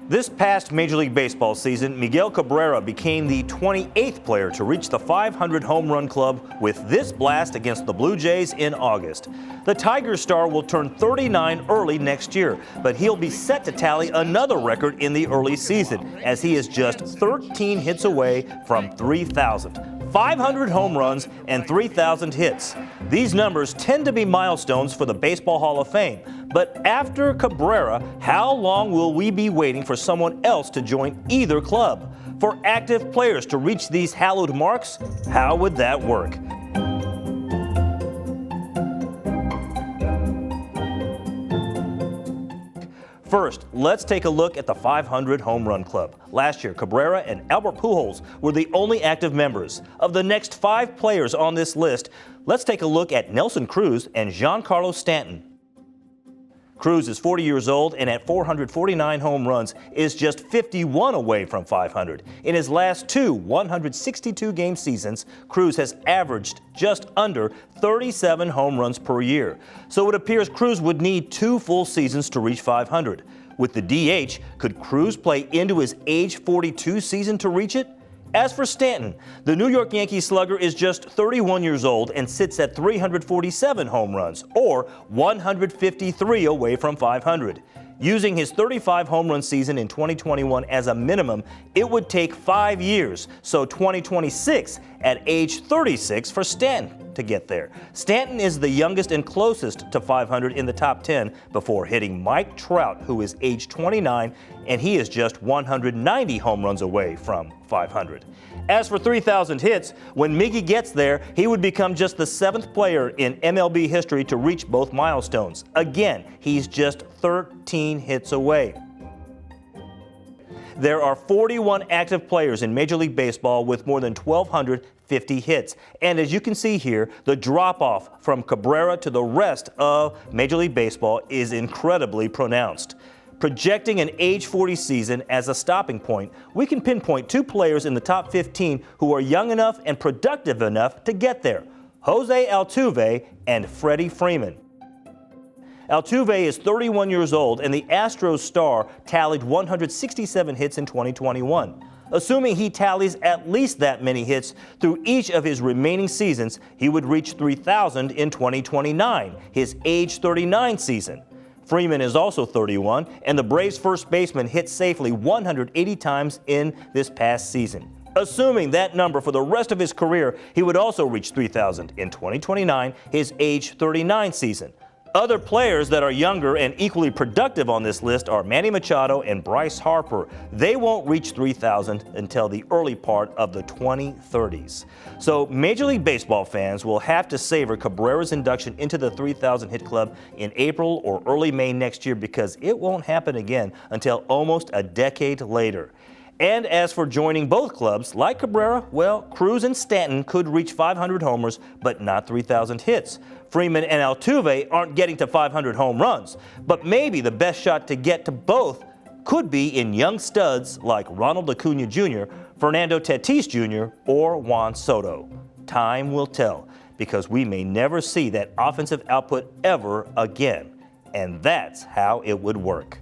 This past Major League Baseball season, Miguel Cabrera became the 28th player to reach the 500 home run club with this blast against the Blue Jays in August. The Tigers star will turn 39 early next year, but he'll be set to tally another record in the early season, as he is just 13 hits away from 3,000. 500 home runs and 3,000 hits. These numbers tend to be milestones for the Baseball Hall of Fame. But after Cabrera, how long will we be waiting for someone else to join either club? For active players to reach these hallowed marks, how would that work? First, let's take a look at the 500 Home Run Club. Last year, Cabrera and Albert Pujols were the only active members. Of the next 5 players on this list, let's take a look at Nelson Cruz and Giancarlo Stanton. Cruz is 40 years old and at 449 home runs is just 51 away from 500. In his last 2 162-game seasons, Cruz has averaged just under 37 home runs per year. So it appears Cruz would need 2 full seasons to reach 500. With the DH, could Cruz play into his age 42 season to reach it? As for Stanton, the New York Yankees slugger is just 31 years old and sits at 347 home runs, or 153 away from 500. Using his 35 home run season in 2021 as a minimum, it would take 5 years, so 2026 at age 36 for Stanton to get there. Stanton is the youngest and closest to 500 in the top 10 before hitting Mike Trout, who is age 29, and he is just 190 home runs away from 500. As for 3,000 hits, when Miggy gets there, he would become just the 7th player in MLB history to reach both milestones. Again, he's just 13 hits away. There are 41 active players in Major League Baseball with more than 1,250 hits. And as you can see here, the drop-off from Cabrera to the rest of Major League Baseball is incredibly pronounced. Projecting an age 40 season as a stopping point, we can pinpoint 2 players in the top 15 who are young enough and productive enough to get there: Jose Altuve and Freddie Freeman. Altuve is 31 years old, and the Astros star tallied 167 hits in 2021. Assuming he tallies at least that many hits through each of his remaining seasons, he would reach 3,000 in 2029, his age 39 season. Freeman is also 31, and the Braves' first baseman hit safely 180 times in this past season. Assuming that number for the rest of his career, he would also reach 3,000 in 2029, his age 39 season. Other players that are younger and equally productive on this list are Manny Machado and Bryce Harper. They won't reach 3,000 until the early part of the 2030s. So Major League Baseball fans will have to savor Cabrera's induction into the 3,000 hit club in April or early May next year, because it won't happen again until almost a decade later. And as for joining both clubs, like Cabrera, well, Cruz and Stanton could reach 500 homers, but not 3,000 hits. Freeman and Altuve aren't getting to 500 home runs, but maybe the best shot to get to both could be in young studs like Ronald Acuna Jr., Fernando Tatis Jr., or Juan Soto. Time will tell, because we may never see that offensive output ever again. And that's how it would work.